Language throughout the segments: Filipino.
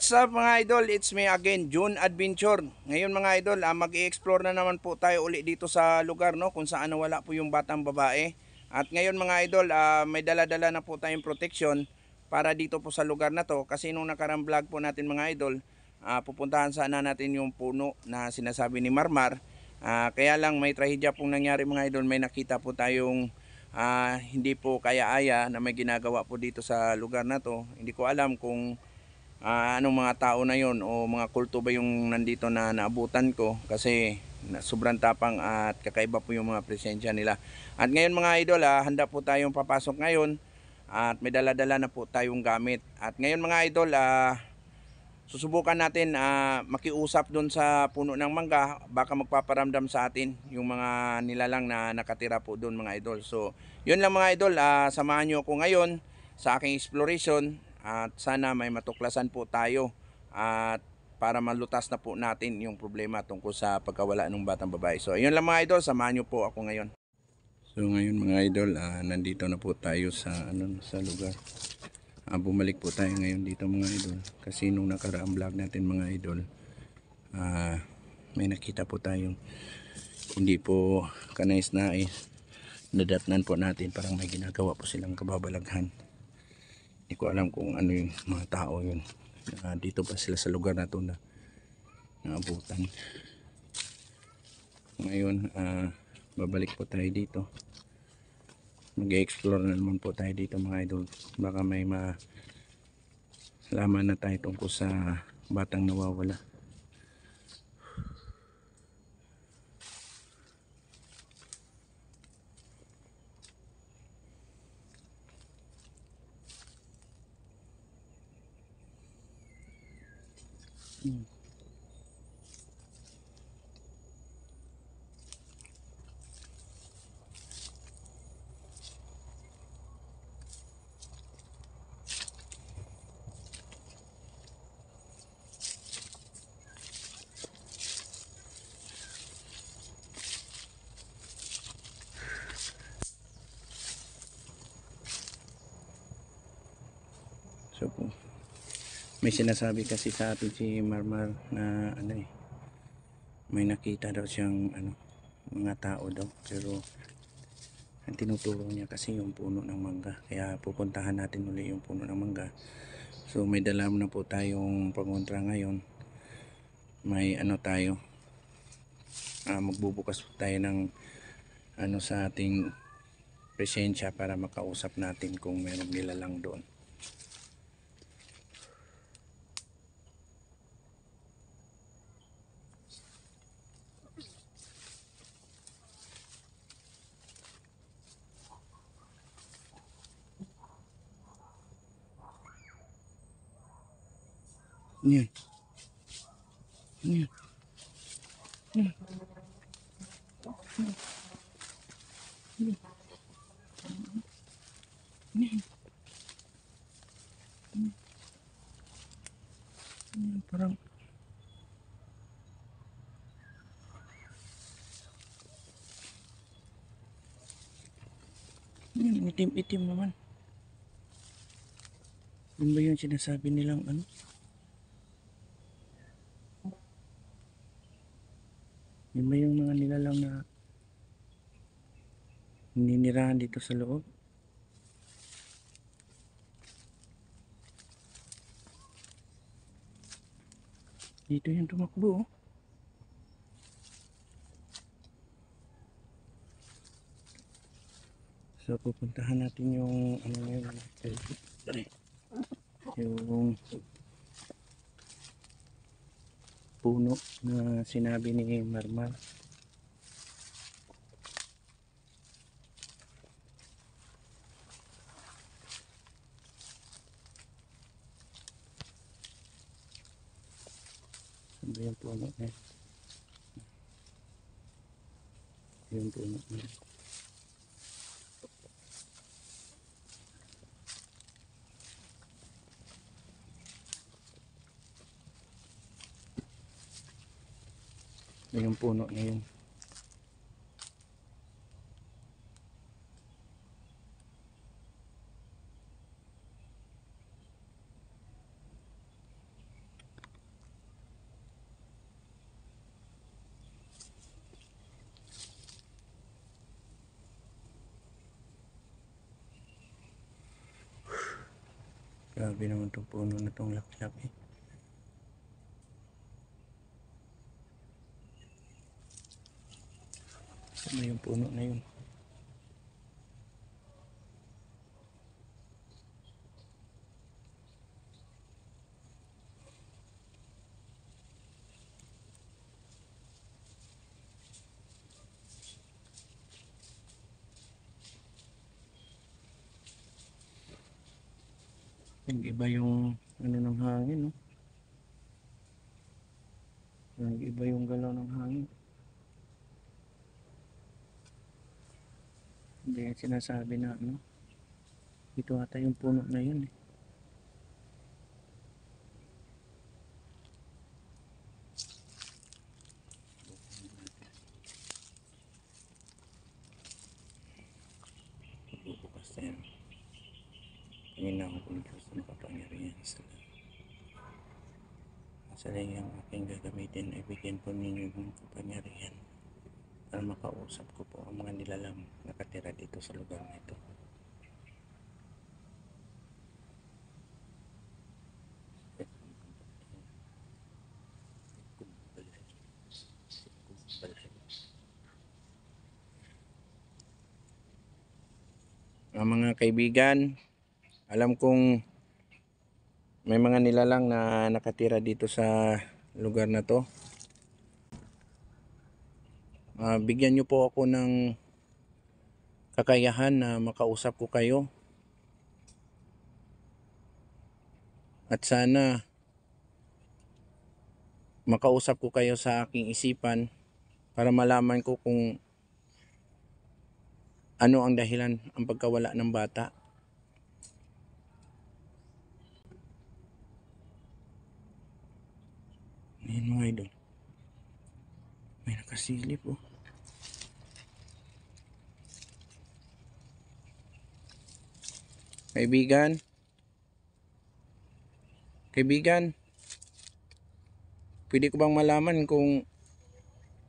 What's up mga idol? It's me again, June Adventure. Ngayon mga idol, mag-i-explore na naman po tayo uli dito sa lugar no, kung saan nawala po yung batang babae. At ngayon mga idol, may dala-dala na po tayong protection para dito po sa lugar na to. Kasi nung nakarang vlog po natin mga idol, pupuntahan sana natin yung puno na sinasabi ni Marmar. Kaya lang may trahedya pong nangyari mga idol, may nakita po tayong hindi po kaya-aya na may ginagawa po dito sa lugar na to. Hindi ko alam kung anong mga tao na yon o mga kulto ba yung nandito na naabutan ko kasi sobrang tapang at kakaiba po yung mga presensya nila. At ngayon mga idol, handa po tayong papasok ngayon at may dala-dala na po tayong gamit. At ngayon mga idol, susubukan natin makiusap doon sa puno ng mangga, baka magpaparamdam sa atin yung mga nilalang na nakatira po doon mga idol. So yun lang mga idol, samahan nyo ako ngayon sa aking exploration at sana may matuklasan po tayo at para malutas na po natin yung problema tungkol sa pagkawala ng batang babae. So yun lang mga idol, samahan nyo po ako ngayon. So ngayon mga idol, nandito na po tayo sa sa lugar. Bumalik po tayo ngayon dito mga idol kasi nung nakaraang vlog natin mga idol, may nakita po tayong hindi po kanais-nais, nadatnan po natin, parang may ginagawa po silang kababalaghan. Hindi ko alam kung ano yung mga tao yun. Dito pa sila sa lugar na to na naabutan. Ngayon babalik po tayo dito, mag-explore na naman po tayo dito mga idol, baka may malaman na tayo tungkol sa batang nawawala. So po, may sinasabi kasi sa atin si Marmar na may nakita daw siyang mga tao daw, pero ang tinuturo niya kasi yung puno ng mangga, kaya pupuntahan natin uli yung puno ng mangga. So may dala na po tayong pangontra ngayon, may tayo, magbubukas po tayo ng sa ating presensya para makausap natin kung meron nilalang doon. Yan. Yan. Yan. Yan. Parang itim-itim naman. Yun ba yung sinasabi nilang yun ba yung mga nilalang na ninirahan dito sa loob? Dito yung tumakbo, oh. So pupuntahan natin yung ngayon, yung puno na sinabi ni Marmar. Ano yung puno na yung puno na yung puno na yun. Grabe naman itong puno na itong laki-laki. Saan na yung puno na yun? Nag-iba yung ano ng hangin, no? Nag-iba yung galaw ng hangin. Hindi yan sinasabi na ano. Ito ata yung puno na yun eh. Bubukas na yan. Panginoon kong Diyos na makapangyarihan sa lahat. Sa lahat ang aking gagamitin ay bigyan po ninyo ng kapangyarihan para makausap ko po ang mga nilalang nakatira dito sa lugar na ito. Mga kaibigan, alam kong may mga nilalang na nakatira dito sa lugar na to. Bigyan nyo po ako ng kakayahan na makausap ko kayo. At sana makausap ko kayo sa aking isipan para malaman ko kung ano ang dahilan ang pagkawala ng bata. Ayan mga idol. May nakasilip oh. Kaibigan. Kaibigan. Pwede ko bang malaman kung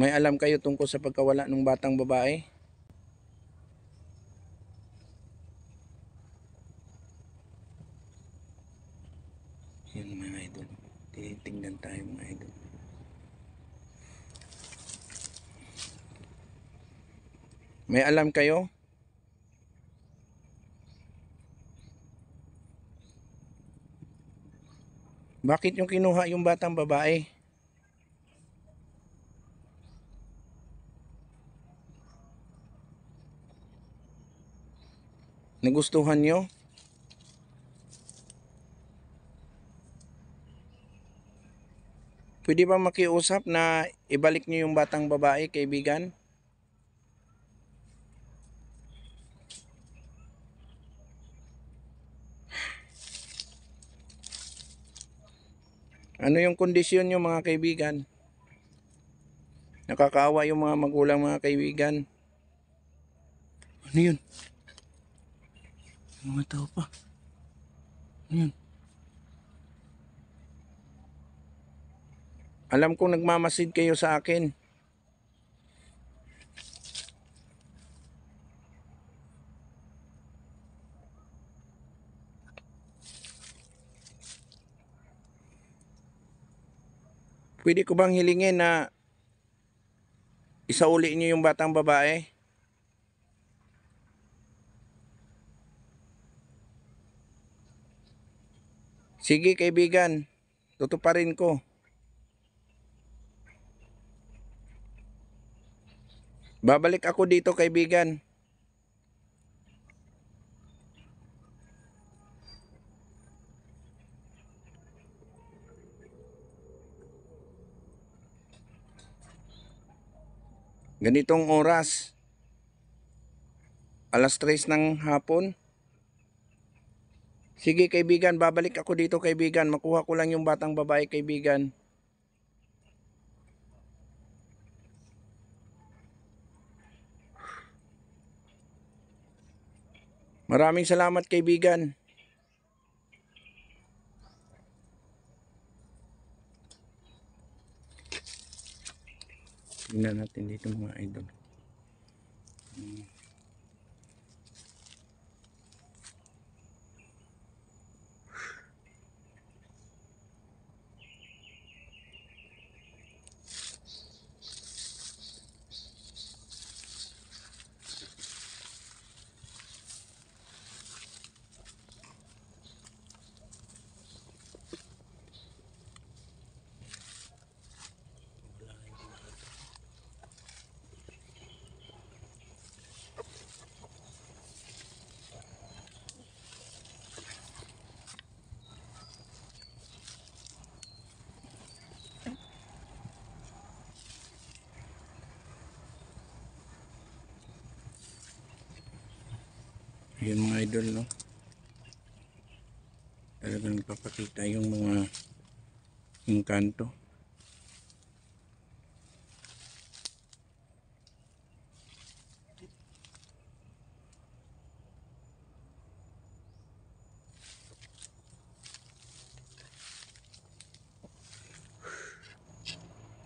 may alam kayo tungkol sa pagkawala ng batang babae? Yan mga idol. Titingnan tayo mga idol. May alam kayo? Bakit yung kinuha yung batang babae? Nagustuhan nyo? Pwede ba makiusap na ibalik nyo yung batang babae, kaibigan? Ano yung kondisyon nyo mga kaibigan? Nakakaawa yung mga magulang mga kaibigan. Ano yun? Mga tao pa. Ano yun? Alam kong nagmamasid kayo sa akin. Pwede ko bang hilingin na isauli niyo yung batang babae? Sige kaibigan, tutuparin ko. Babalik ako dito kaibigan. Ganitong oras. Alas 3 ng hapon. Sige kaibigan, babalik ako dito kaibigan. Makuha ko lang yung batang babae kaibigan. Maraming salamat kaibigan. Tingnan natin dito mga idol. Yun mga idol, no? Talagang papakita yung mga engkanto.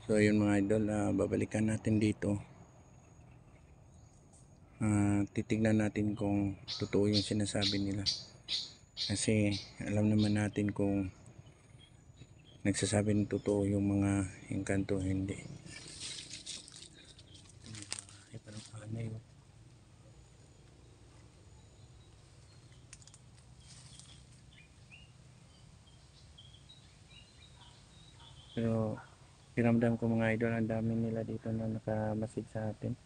So yun mga idol, babalikan natin dito. Titignan natin kung totoo yung sinasabi nila. Kasi alam naman natin kung nagsasabi ng totoo yung mga engkanto, hindi. Ay, parang anay, oh. Pero piramdam ko mga idol, ang dami nila dito na nakamasid sa atin.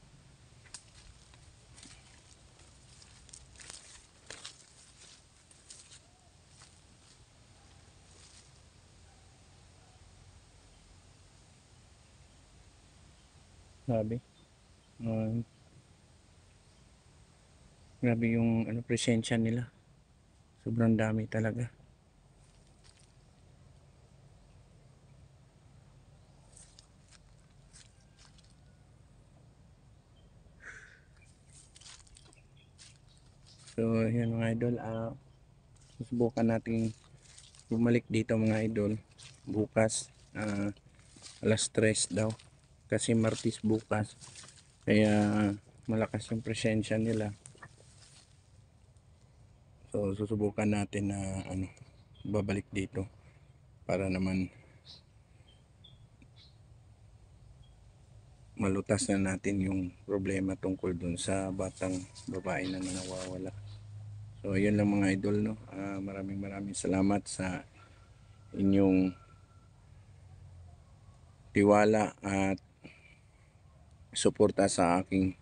Grabe. Grabe yung presensya nila. Sobrang dami talaga. So yan mga idol, susubukan natin bumalik dito mga idol bukas, alas 3 daw kasi Martes bukas, kaya malakas yung presensya nila. So susubukan natin na babalik dito para naman malutas na natin yung problema tungkol dun sa batang babae na nawawala. So yun lang mga idol, no? Maraming salamat sa inyong tiwala at suporta sa aking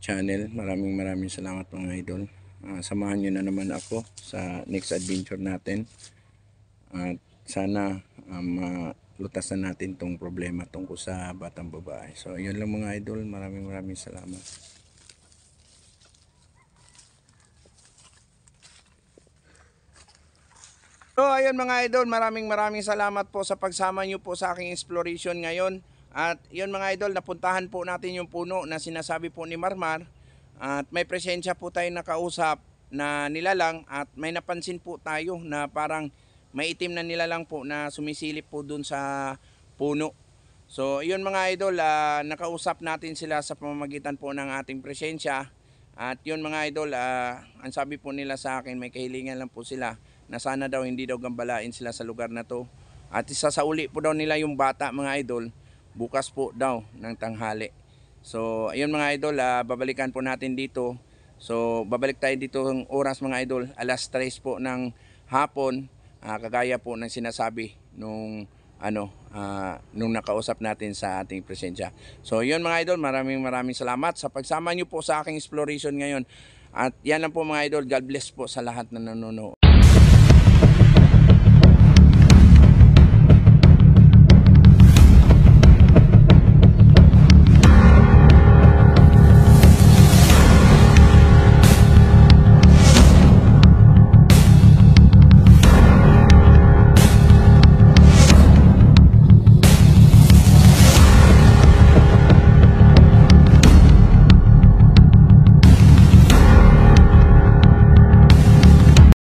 channel. Maraming salamat mga idol. Samahan nyo na naman ako sa next adventure natin at sana malutas na natin tong problema tungkol sa batang babae. So yun lang mga idol, maraming salamat. So ayun mga idol, maraming salamat po sa pagsama nyo po sa aking exploration ngayon. At yun mga idol, napuntahan po natin yung puno na sinasabi po ni Marmar. At may presensya po tayong nakausap na nilalang at may napansin po tayo na parang maitim na nilalang po na sumisilip po dun sa puno. So yun mga idol, nakausap natin sila sa pamamagitan po ng ating presensya. At yun mga idol, ang sabi po nila sa akin, may kahilingan lang po sila na sana daw hindi daw gambalain sila sa lugar na to. At isasauli po daw nila yung bata mga idol bukas po daw ng tanghali. So ayun mga idol, babalikan po natin dito. So babalik tayo dito ng oras mga idol, alas 3 po ng hapon, kagaya po ng sinasabi nung nung nakausap natin sa ating presensya. So yun mga idol, maraming salamat sa pagsama nyo po sa aking exploration ngayon. At yan lang po mga idol, God bless po sa lahat na nanonood.